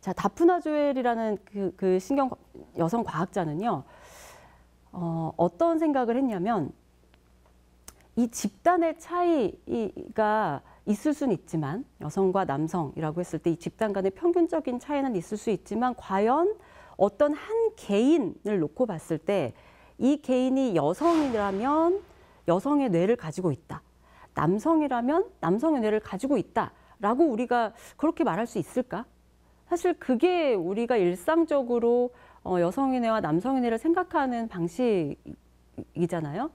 자, 다프나 조엘이라는 그 신경 여성 과학자는요, 어떤 생각을 했냐면, 이 집단의 차이가 있을 수는 있지만, 여성과 남성이라고 했을 때 이 집단 간의 평균적인 차이는 있을 수 있지만, 과연 어떤 한 개인을 놓고 봤을 때 이 개인이 여성이라면 여성의 뇌를 가지고 있다, 남성이라면 남성의 뇌를 가지고 있다라고 우리가 그렇게 말할 수 있을까? 사실 그게 우리가 일상적으로 여성의 뇌와 남성의 뇌를 생각하는 방식이잖아요.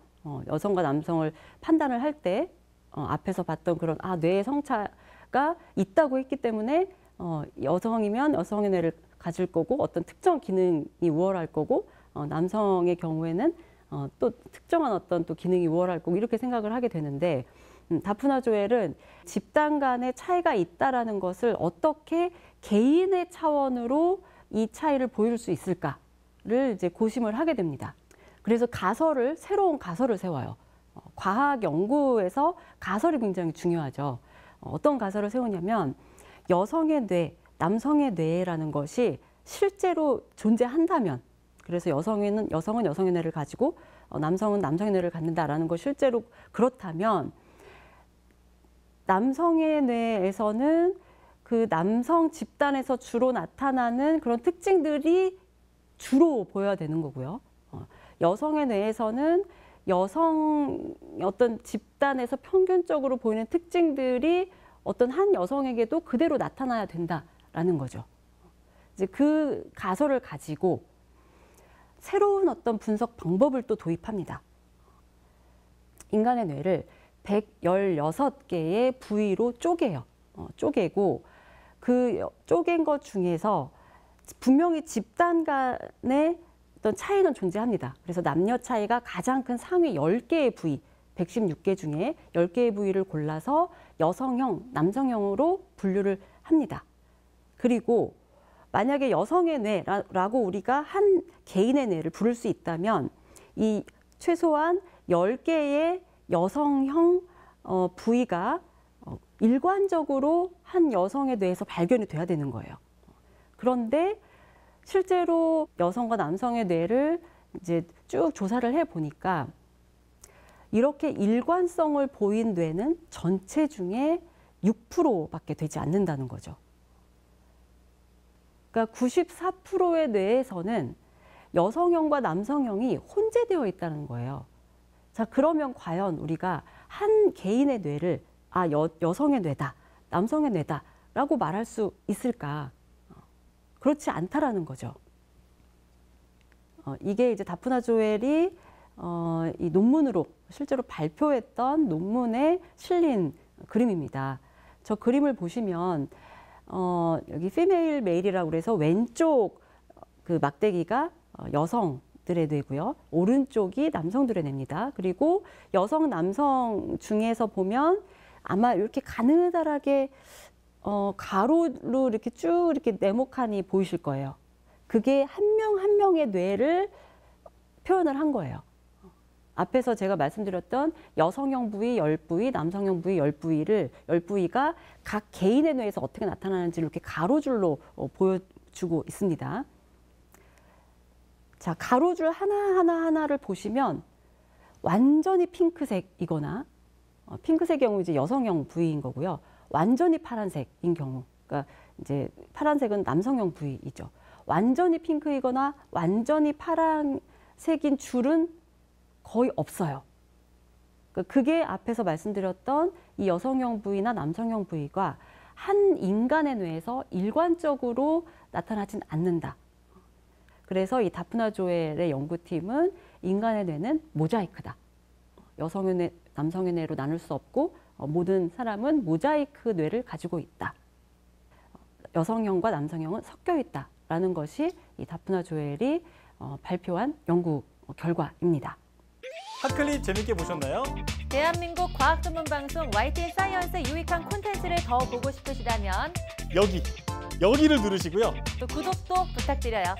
여성과 남성을 판단을 할 때 앞에서 봤던 그런 뇌의 성차가 있다고 했기 때문에 여성이면 여성의 뇌를 가질 거고 어떤 특정 기능이 우월할 거고 남성의 경우에는 또 특정한 어떤 또 기능이 우월할 거고 이렇게 생각을 하게 되는데, 다프나 조엘은 집단 간의 차이가 있다라는 것을 어떻게 개인의 차원으로 이 차이를 보일 수 있을까를 이제 고심을 하게 됩니다. 그래서 새로운 가설을 세워요. 과학 연구에서 가설이 굉장히 중요하죠. 어떤 가설을 세우냐면, 여성의 뇌, 남성의 뇌라는 것이 실제로 존재한다면, 그래서 여성은 여성의 뇌를 가지고 남성은 남성의 뇌를 갖는다라는 것이 실제로 그렇다면, 남성의 뇌에서는 그 남성 집단에서 주로 나타나는 그런 특징들이 주로 보여야 되는 거고요. 여성의 뇌에서는 여성 어떤 집단에서 평균적으로 보이는 특징들이 어떤 한 여성에게도 그대로 나타나야 된다라는 거죠. 이제 그 가설을 가지고 새로운 어떤 분석 방법을 또 도입합니다. 인간의 뇌를 116개의 부위로 쪼개요. 쪼개고 그 쪼갠 것 중에서 분명히 집단 간의 어떤 차이는 존재합니다. 그래서 남녀 차이가 가장 큰 상위 10개의 부위, 116개 중에 10개의 부위를 골라서 여성형, 남성형으로 분류를 합니다. 그리고 만약에 여성의 뇌라고 우리가 한 개인의 뇌를 부를 수 있다면, 이 최소한 10개의 여성형 부위가 일관적으로 한 여성의 뇌에서 발견이 돼야 되는 거예요. 그런데 실제로 여성과 남성의 뇌를 이제 쭉 조사를 해 보니까 이렇게 일관성을 보인 뇌는 전체 중에 6%밖에 되지 않는다는 거죠. 그러니까 94%의 뇌에서는 여성형과 남성형이 혼재되어 있다는 거예요. 자, 그러면 과연 우리가 한 개인의 뇌를 여성의 뇌다, 남성의 뇌다라고 말할 수 있을까? 그렇지 않다라는 거죠. 이게 이제 다프나 조엘이 이 논문으로 실제로 발표했던 논문에 실린 그림입니다. 저 그림을 보시면 여기 피메일 메일이라고 그래서 왼쪽 그 막대기가 여성들의 뇌고요. 오른쪽이 남성들의 뇌입니다. 그리고 여성, 남성 중에서 보면 아마 이렇게 가느다랗게 가로로 이렇게 쭉 이렇게 네모칸이 보이실 거예요. 그게 한 명 한 명의 뇌를 표현을 한 거예요. 앞에서 제가 말씀드렸던 여성형 부위 10부위, 남성형 부위 10부위가 각 개인의 뇌에서 어떻게 나타나는지 이렇게 가로줄로 보여주고 있습니다. 자, 가로줄 하나를 보시면 완전히 핑크색이거나, 핑크색의 경우 이제 여성형 부위인 거고요. 완전히 파란색인 경우, 그러니까 이제 파란색은 남성형 부위이죠. 완전히 핑크이거나 완전히 파란색인 줄은 거의 없어요. 그게 앞에서 말씀드렸던 이 여성형 부위나 남성형 부위가 한 인간의 뇌에서 일관적으로 나타나진 않는다. 그래서 이 다프나 조엘의 연구팀은 인간의 뇌는 모자이크다. 여성의 뇌, 남성의 뇌로 나눌 수 없고 모든 사람은 모자이크 뇌를 가지고 있다. 여성형과 남성형은 섞여 있다라는 것이 이 다프나 조엘이 발표한 연구 결과입니다. 핫클립 재밌게 보셨나요? 대한민국 과학 전문 방송 YTN 사이언스의 유익한 콘텐츠를 더 보고 싶으시다면 여기를 누르시고요. 또 구독도 부탁드려요.